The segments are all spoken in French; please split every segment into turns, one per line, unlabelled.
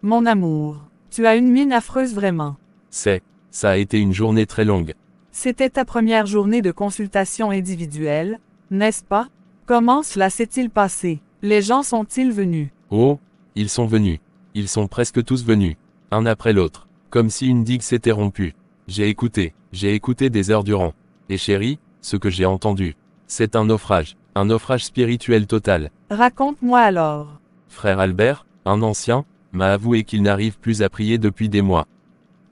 Mon amour, tu as une mine affreuse vraiment.
Ça a été une journée très longue.
C'était ta première journée de consultation individuelle, n'est-ce pas? Comment cela s'est-il passé? Les gens sont-ils venus?
Oh, ils sont venus. Ils sont presque tous venus. Un après l'autre. Comme si une digue s'était rompue. J'ai écouté des heures durant. Et chérie, ce que j'ai entendu, c'est un naufrage spirituel total.
Raconte-moi alors.
Frère Albert, un ancien, m'a avoué qu'il n'arrive plus à prier depuis des mois.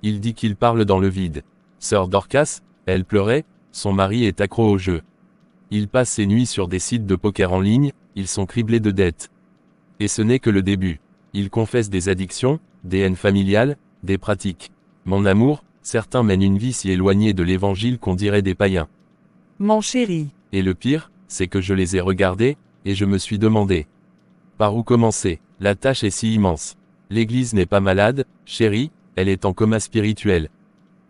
Il dit qu'il parle dans le vide. Sœur Dorcas, elle pleurait, son mari est accro au jeu. Il passe ses nuits sur des sites de poker en ligne, ils sont criblés de dettes. Et ce n'est que le début. Il confesse des addictions, des haines familiales, des pratiques. Mon amour, certains mènent une vie si éloignée de l'évangile qu'on dirait des païens.
Mon chéri.
Et le pire, c'est que je les ai regardés, et je me suis demandé. Par où commencer? La tâche est si immense. L'Église n'est pas malade, chérie, elle est en coma spirituel.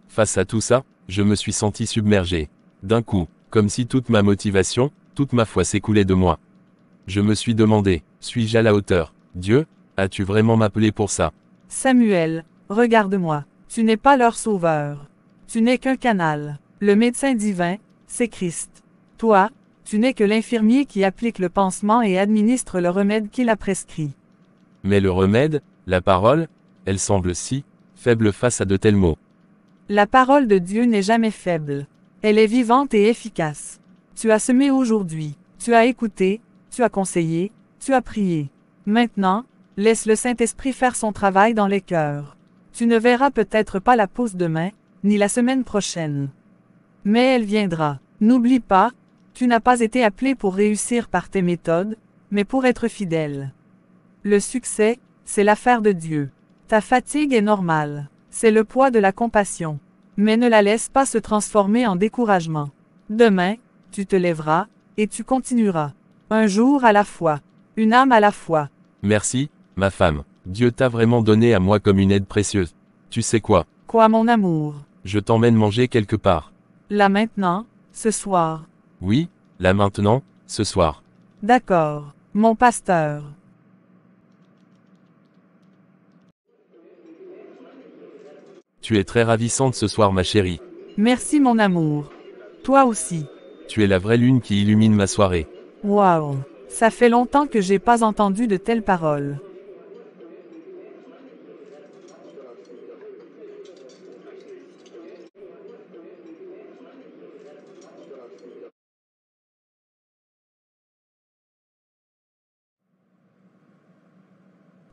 Face à tout ça, je me suis senti submergé. D'un coup, comme si toute ma motivation, toute ma foi s'écoulait de moi. Je me suis demandé, suis-je à la hauteur? Dieu, as-tu vraiment m'appelé pour ça?
Samuel, regarde-moi. Tu n'es pas leur sauveur. Tu n'es qu'un canal. Le médecin divin, c'est Christ. Toi, tu n'es que l'infirmier qui applique le pansement et administre le remède qu'il a prescrit.
Mais le remède, la parole, elle semble si faible face à de tels mots.
La parole de Dieu n'est jamais faible. Elle est vivante et efficace. Tu as semé aujourd'hui, tu as écouté, tu as conseillé, tu as prié. Maintenant, laisse le Saint-Esprit faire son travail dans les cœurs. Tu ne verras peut-être pas la pause demain, ni la semaine prochaine. Mais elle viendra. N'oublie pas, tu n'as pas été appelé pour réussir par tes méthodes, mais pour être fidèle. Le succès, c'est l'affaire de Dieu. Ta fatigue est normale. C'est le poids de la compassion. Mais ne la laisse pas se transformer en découragement. Demain, tu te lèveras, et tu continueras. Un jour à la fois. Une âme à la fois.
Merci, ma femme. Dieu t'a vraiment donné à moi comme une aide précieuse. Tu sais quoi?
Quoi, mon amour?
Je t'emmène manger quelque part.
Là maintenant, ce soir.
Oui, là maintenant, ce soir.
D'accord, mon pasteur.
Tu es très ravissante ce soir, ma chérie.
Merci, mon amour. Toi aussi.
Tu es la vraie lune qui illumine ma soirée.
Waouh, ça fait longtemps que j'ai pas entendu de telles paroles.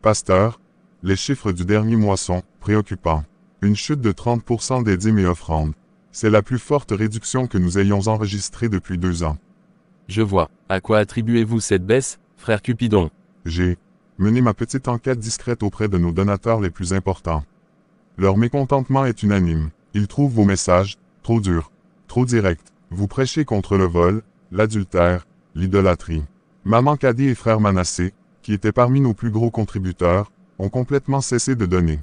Pasteur, les chiffres du dernier mois sont préoccupants. Une chute de 30% des dîmes et offrandes. C'est la plus forte réduction que nous ayons enregistrée depuis 2 ans.
Je vois. À quoi attribuez-vous cette baisse, frère Cupidon?
J'ai mené ma petite enquête discrète auprès de nos donateurs les plus importants. Leur mécontentement est unanime. Ils trouvent vos messages trop durs, trop directs. Vous prêchez contre le vol, l'adultère, l'idolâtrie. Maman Caddy et frère Manassé, qui étaient parmi nos plus gros contributeurs, ont complètement cessé de donner.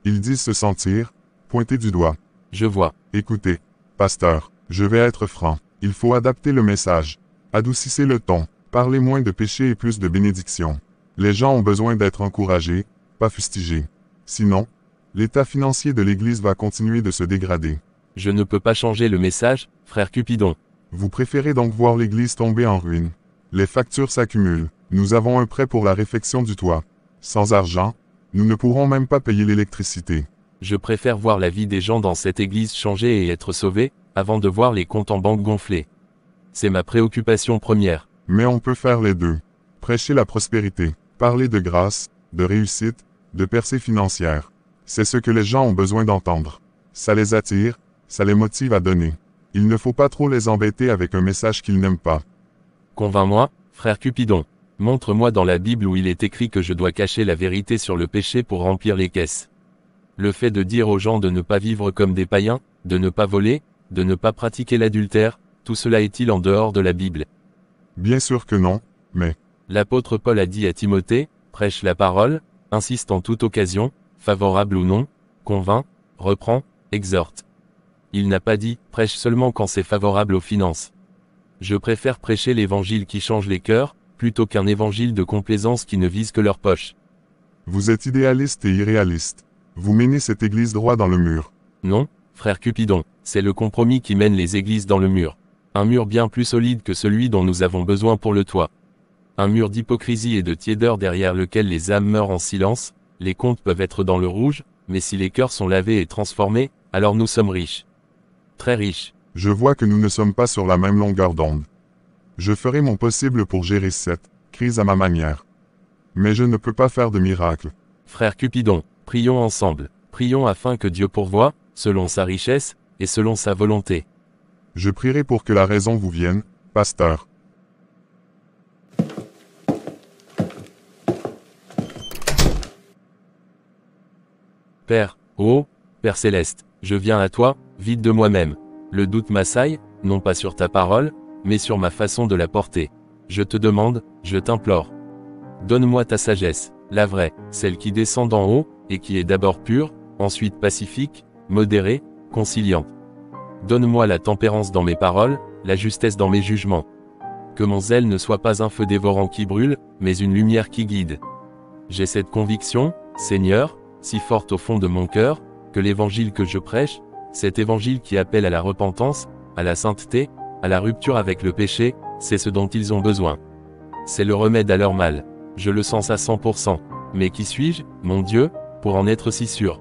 Ils disent se sentir pointés du doigt.
Je vois.
Écoutez, pasteur, je vais être franc. Il faut adapter le message. Adoucissez le ton. Parlez moins de péché et plus de bénédiction. Les gens ont besoin d'être encouragés, pas fustigés. Sinon, l'état financier de l'Église va continuer de se dégrader.
Je ne peux pas changer le message, frère Cupidon.
Vous préférez donc voir l'Église tomber en ruine. Les factures s'accumulent. Nous avons un prêt pour la réfection du toit. Sans argent, nous ne pourrons même pas payer l'électricité.
Je préfère voir la vie des gens dans cette église changer et être sauvés, avant de voir les comptes en banque gonfler. C'est ma préoccupation première.
Mais on peut faire les deux. Prêcher la prospérité, parler de grâce, de réussite, de percée financière. C'est ce que les gens ont besoin d'entendre. Ça les attire, ça les motive à donner. Il ne faut pas trop les embêter avec un message qu'ils n'aiment pas.
Convainc-moi, frère Cupidon. Montre-moi dans la Bible où il est écrit que je dois cacher la vérité sur le péché pour remplir les caisses. Le fait de dire aux gens de ne pas vivre comme des païens, de ne pas voler, de ne pas pratiquer l'adultère, tout cela est-il en dehors de la Bible?
Bien sûr que non, mais...
L'apôtre Paul a dit à Timothée, prêche la parole, insiste en toute occasion, favorable ou non, convainc, reprend, exhorte. Il n'a pas dit, prêche seulement quand c'est favorable aux finances. Je préfère prêcher l'évangile qui change les cœurs, plutôt qu'un évangile de complaisance qui ne vise que leur poche.
Vous êtes idéaliste et irréaliste. Vous menez cette église droit dans le mur.
Non, frère Cupidon, c'est le compromis qui mène les églises dans le mur. Un mur bien plus solide que celui dont nous avons besoin pour le toit. Un mur d'hypocrisie et de tiédeur derrière lequel les âmes meurent en silence. Les comptes peuvent être dans le rouge, mais si les cœurs sont lavés et transformés, alors nous sommes riches. Très riches.
Je vois que nous ne sommes pas sur la même longueur d'onde. Je ferai mon possible pour gérer cette crise à ma manière. Mais je ne peux pas faire de miracle.
Frère Cupidon, prions ensemble. Prions afin que Dieu pourvoie, selon sa richesse, et selon sa volonté.
Je prierai pour que la raison vous vienne, pasteur.
Père, ô Père céleste, je viens à toi, vide de moi-même. Le doute m'assaille, non pas sur ta parole, mais sur ma façon de la porter. Je te demande, je t'implore. Donne-moi ta sagesse, la vraie, celle qui descend d'en haut, et qui est d'abord pure, ensuite pacifique, modérée, conciliante. Donne-moi la tempérance dans mes paroles, la justesse dans mes jugements. Que mon zèle ne soit pas un feu dévorant qui brûle, mais une lumière qui guide. J'ai cette conviction, Seigneur, si forte au fond de mon cœur, que l'évangile que je prêche, cet évangile qui appelle à la repentance, à la sainteté, à la rupture avec le péché, c'est ce dont ils ont besoin. C'est le remède à leur mal. Je le sens à 100%. Mais qui suis-je, mon Dieu, pour en être si sûr?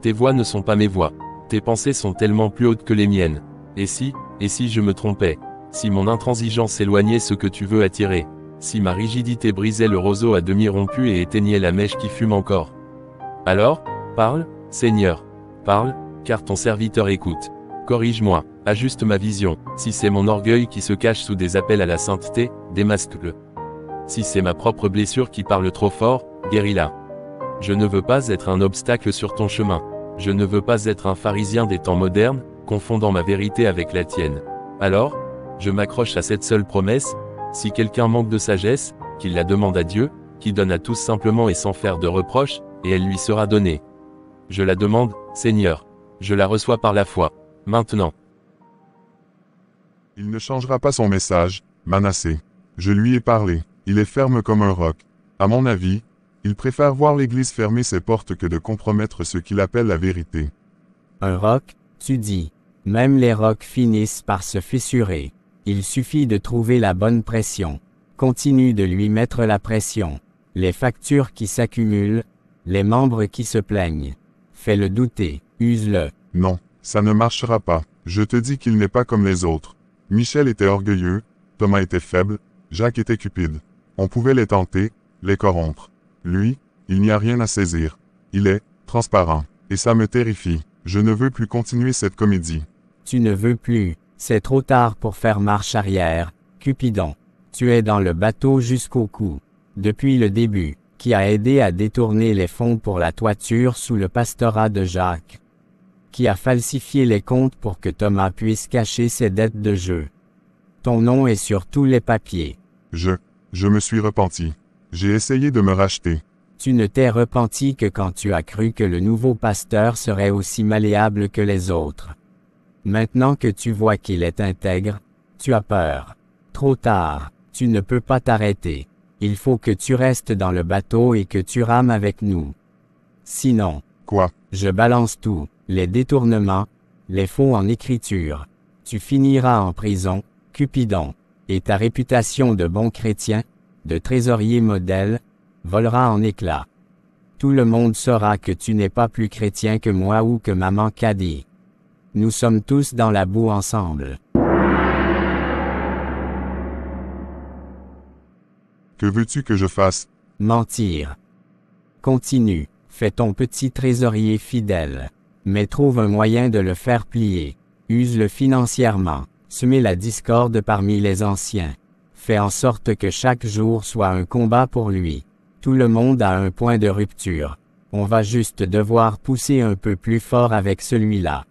Tes voies ne sont pas mes voies. Tes pensées sont tellement plus hautes que les miennes. Et si je me trompais? Si mon intransigeance éloignait ce que tu veux attirer? Si ma rigidité brisait le roseau à demi rompu et éteignait la mèche qui fume encore? Alors, parle, Seigneur. Parle, car ton serviteur écoute. Corrige-moi, ajuste ma vision. Si c'est mon orgueil qui se cache sous des appels à la sainteté, démasque-le. Si c'est ma propre blessure qui parle trop fort, guéris-la. Je ne veux pas être un obstacle sur ton chemin. Je ne veux pas être un pharisien des temps modernes, confondant ma vérité avec la tienne. Alors, je m'accroche à cette seule promesse, si quelqu'un manque de sagesse, qu'il la demande à Dieu, qui donne à tous simplement et sans faire de reproches, et elle lui sera donnée. Je la demande, Seigneur. Je la reçois par la foi. Maintenant.
Il ne changera pas son message, Manassé. Je lui ai parlé. Il est ferme comme un roc. À mon avis, il préfère voir l'Église fermer ses portes que de compromettre ce qu'il appelle la vérité.
Un roc, tu dis. Même les rocs finissent par se fissurer. Il suffit de trouver la bonne pression. Continue de lui mettre la pression. Les factures qui s'accumulent, les membres qui se plaignent. Fais-le douter, use-le.
Non, ça ne marchera pas. Je te dis qu'il n'est pas comme les autres. Michel était orgueilleux, Thomas était faible, Jacques était cupide. On pouvait les tenter, les corrompre. Lui, il n'y a rien à saisir. Il est transparent. Et ça me terrifie. Je ne veux plus continuer cette comédie.
Tu ne veux plus. C'est trop tard pour faire marche arrière, Cupidon. Tu es dans le bateau jusqu'au cou. Depuis le début, qui a aidé à détourner les fonds pour la toiture sous le pastorat de Jacques. Qui a falsifié les comptes pour que Thomas puisse cacher ses dettes de jeu. Ton nom est sur tous les papiers.
Je me suis repenti. J'ai essayé de me racheter.
Tu ne t'es repenti que quand tu as cru que le nouveau pasteur serait aussi malléable que les autres. Maintenant que tu vois qu'il est intègre, tu as peur. Trop tard, tu ne peux pas t'arrêter. Il faut que tu restes dans le bateau et que tu rames avec nous. Sinon,
Quoi?
je balance tout, les détournements, les faux en écriture. Tu finiras en prison, Cupidon, et ta réputation de bon chrétien, de trésorier modèle, volera en éclats. Tout le monde saura que tu n'es pas plus chrétien que moi ou que maman Caddy. Nous sommes tous dans la boue ensemble.
Que veux-tu que je fasse?
Mentir. Continue, fais ton petit trésorier fidèle. Mais trouve un moyen de le faire plier. Use-le financièrement. Semez la discorde parmi les anciens. Fais en sorte que chaque jour soit un combat pour lui. Tout le monde a un point de rupture. On va juste devoir pousser un peu plus fort avec celui-là.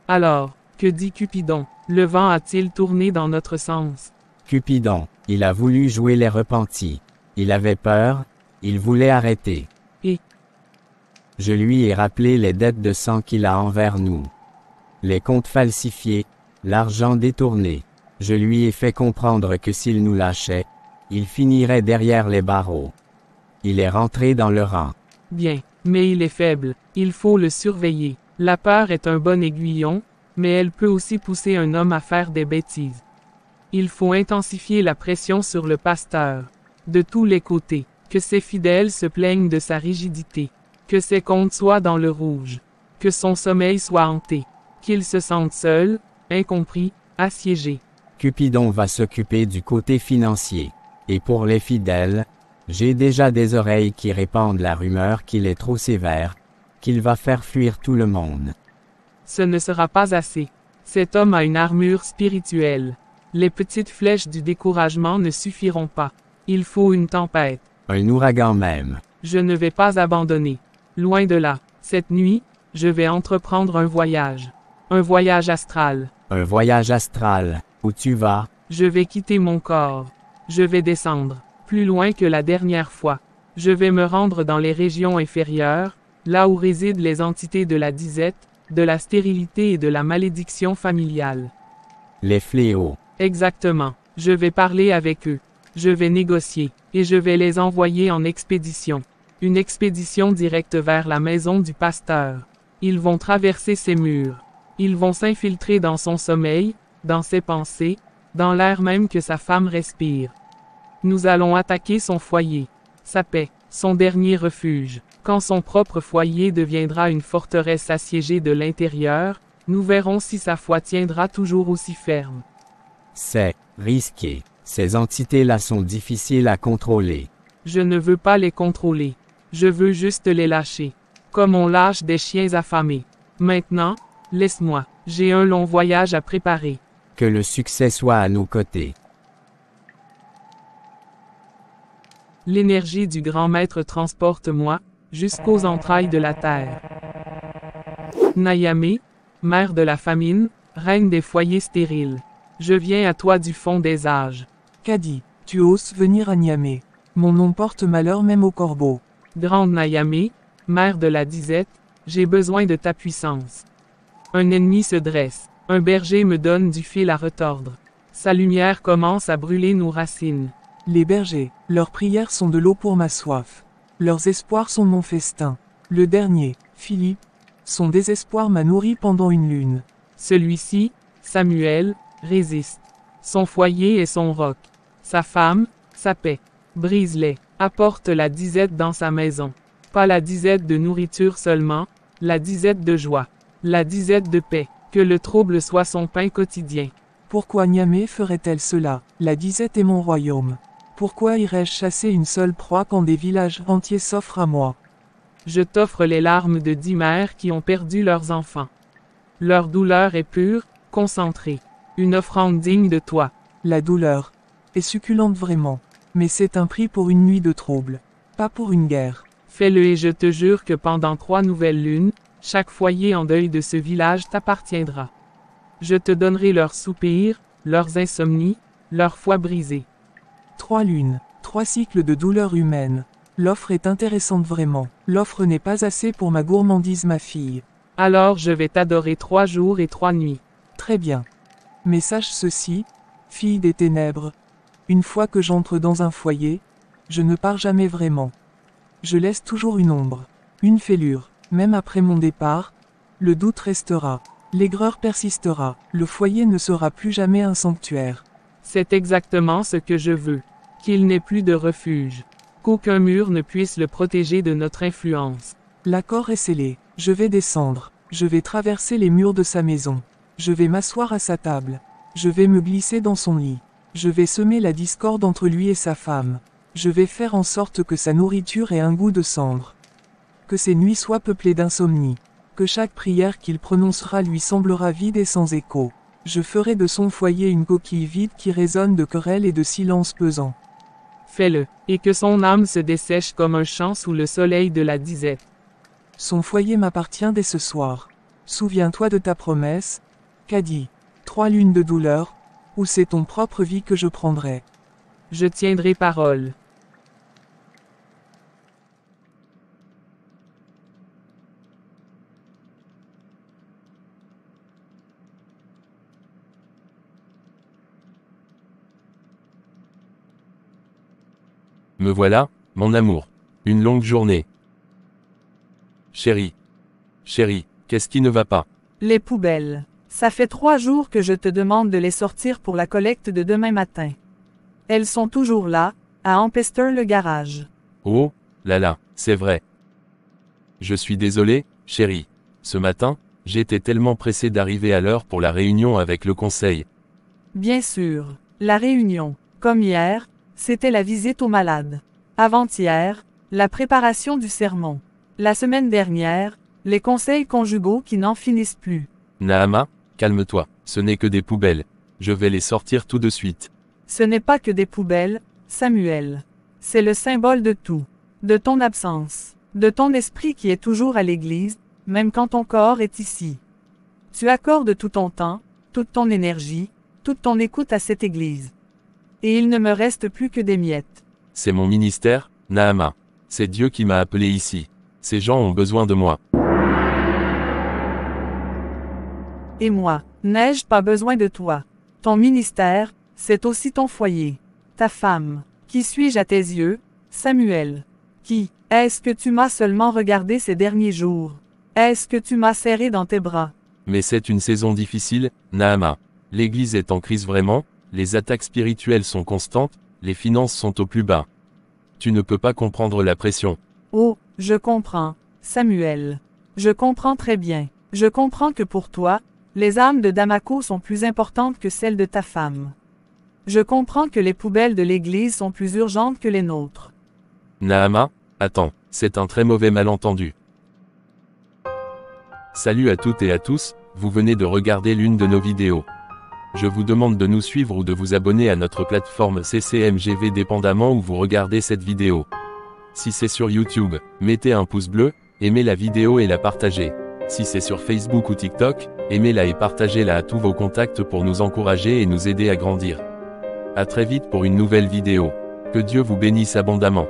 Alors, que dit Cupidon? Le vent a-t-il tourné dans notre sens?
Cupidon, il a voulu jouer les repentis. Il avait peur, il voulait arrêter.
Et?
Je lui ai rappelé les dettes de sang qu'il a envers nous. Les comptes falsifiés, l'argent détourné. Je lui ai fait comprendre que s'il nous lâchait, Il finirait derrière les barreaux. Il est rentré dans le rang.
Bien, mais il est faible, il faut le surveiller. La peur est un bon aiguillon, mais elle peut aussi pousser un homme à faire des bêtises. Il faut intensifier la pression sur le pasteur. De tous les côtés, que ses fidèles se plaignent de sa rigidité, que ses comptes soient dans le rouge, que son sommeil soit hanté, qu'il se sente seul, incompris, assiégé.
Cupidon va s'occuper du côté financier. Et pour les fidèles, j'ai déjà des oreilles qui répandent la rumeur qu'il est trop sévère, qu'il va faire fuir tout le monde.
Ce ne sera pas assez. Cet homme a une armure spirituelle. Les petites flèches du découragement ne suffiront pas. Il faut une tempête.
Un ouragan même.
Je ne vais pas abandonner. Loin de là. Cette nuit, je vais entreprendre un voyage. Un voyage astral.
Un voyage astral. Où tu vas?
Je vais quitter mon corps. Je vais descendre. Plus loin que la dernière fois. Je vais me rendre dans les régions inférieures, là où résident les entités de la disette, de la stérilité et de la malédiction familiale.
Les fléaux.
Exactement. Je vais parler avec eux. Je vais négocier, et je vais les envoyer en expédition. Une expédition directe vers la maison du pasteur. Ils vont traverser ses murs. Ils vont s'infiltrer dans son sommeil, dans ses pensées, dans l'air même que sa femme respire. Nous allons attaquer son foyer, sa paix, son dernier refuge. Quand son propre foyer deviendra une forteresse assiégée de l'intérieur, nous verrons si sa foi tiendra toujours aussi ferme.
C'est risqué. Ces entités-là sont difficiles à contrôler.
Je ne veux pas les contrôler. Je veux juste les lâcher. Comme on lâche des chiens affamés. Maintenant, laisse-moi. J'ai un long voyage à préparer.
Que le succès soit à nos côtés.
L'énergie du grand maître transporte-moi, jusqu'aux entrailles de la terre. Nayame, mère de la famine, reine des foyers stériles. Je viens à toi du fond des âges.
Kadi, tu oses venir à Niamey. Mon nom porte malheur même au corbeau.
Grande Nayame, mère de la disette, j'ai besoin de ta puissance. Un ennemi se dresse, un berger me donne du fil à retordre. Sa lumière commence à brûler nos racines.
Les bergers, leurs prières sont de l'eau pour ma soif. Leurs espoirs sont mon festin. Le dernier, Philippe, son désespoir m'a nourri pendant une lune.
Celui-ci, Samuel, résiste. Son foyer est son roc. Sa femme, sa paix. Brise-les, apporte la disette dans sa maison. Pas la disette de nourriture seulement, la disette de joie. La disette de paix. Que le trouble soit son pain quotidien.
Pourquoi Niamey ferait-elle cela? La disette est mon royaume. Pourquoi irais-je chasser une seule proie quand des villages entiers s'offrent à moi?
Je t'offre les larmes de 10 mères qui ont perdu leurs enfants. Leur douleur est pure, concentrée. Une offrande digne de toi.
La douleur est succulente vraiment. Mais c'est un prix pour une nuit de trouble. Pas pour une guerre.
Fais-le et je te jure que pendant 3 nouvelles lunes, chaque foyer en deuil de ce village t'appartiendra. Je te donnerai leurs soupirs, leurs insomnies, leurs foi brisées.
3 lunes, 3 cycles de douleur humaine. L'offre est intéressante vraiment. L'offre n'est pas assez pour ma gourmandise, ma fille.
Alors je vais t'adorer 3 jours et 3 nuits.
Très bien. Mais sache ceci, fille des ténèbres. Une fois que j'entre dans un foyer, je ne pars jamais vraiment. Je laisse toujours une ombre, une fêlure. Même après mon départ, le doute restera. L'aigreur persistera. Le foyer ne sera plus jamais un sanctuaire.
C'est exactement ce que je veux. Qu'il n'ait plus de refuge. Qu'aucun mur ne puisse le protéger de notre influence.
L'accord est scellé. Je vais descendre. Je vais traverser les murs de sa maison. Je vais m'asseoir à sa table. Je vais me glisser dans son lit. Je vais semer la discorde entre lui et sa femme. Je vais faire en sorte que sa nourriture ait un goût de cendre. Que ses nuits soient peuplées d'insomnie. Que chaque prière qu'il prononcera lui semblera vide et sans écho. Je ferai de son foyer une coquille vide qui résonne de querelles et de silences pesants.
Fais-le, et que son âme se dessèche comme un champ sous le soleil de la disette.
Son foyer m'appartient dès ce soir. Souviens-toi de ta promesse, Kadi. 3 lunes de douleur, ou c'est ton propre vie que je prendrai.
Je tiendrai parole.
Me voilà, mon amour. Une longue journée. Chérie. Chérie, qu'est-ce qui ne va pas?
Les poubelles. Ça fait 3 jours que je te demande de les sortir pour la collecte de demain matin. Elles sont toujours là, à Empester le garage.
Oh, là là, c'est vrai. Je suis désolé, chérie. Ce matin, j'étais tellement pressé d'arriver à l'heure pour la réunion avec le conseil.
Bien sûr, la réunion, comme hier, c'était la visite aux malades. Avant-hier, la préparation du sermon. La semaine dernière, les conseils conjugaux qui n'en finissent plus.
Naama, calme-toi, ce n'est que des poubelles. Je vais les sortir tout de suite.
Ce n'est pas que des poubelles, Samuel. C'est le symbole de tout. De ton absence. De ton esprit qui est toujours à l'église, même quand ton corps est ici. Tu accordes tout ton temps, toute ton énergie, toute ton écoute à cette église. Et il ne me reste plus que des miettes.
C'est mon ministère, Naama. C'est Dieu qui m'a appelé ici. Ces gens ont besoin de moi.
Et moi, n'ai-je pas besoin de toi? Ton ministère, c'est aussi ton foyer. Ta femme. Qui suis-je à tes yeux, Samuel? Qui est-ce que tu m'as seulement regardé ces derniers jours? Est-ce que tu m'as serré dans tes bras?
Mais c'est une saison difficile, Naama. L'Église est en crise vraiment, les attaques spirituelles sont constantes, les finances sont au plus bas. Tu ne peux pas comprendre la pression.
Oh, je comprends, Samuel. Je comprends très bien. Je comprends que pour toi, les âmes de Damaco sont plus importantes que celles de ta femme. Je comprends que les poubelles de l'Église sont plus urgentes que les nôtres.
Naama, attends, c'est un très mauvais malentendu. Salut à toutes et à tous, vous venez de regarder l'une de nos vidéos. Je vous demande de nous suivre ou de vous abonner à notre plateforme CCMGV dépendamment où vous regardez cette vidéo. Si c'est sur YouTube, mettez un pouce bleu, aimez la vidéo et la partagez. Si c'est sur Facebook ou TikTok, aimez-la et partagez-la à tous vos contacts pour nous encourager et nous aider à grandir. À très vite pour une nouvelle vidéo. Que Dieu vous bénisse abondamment.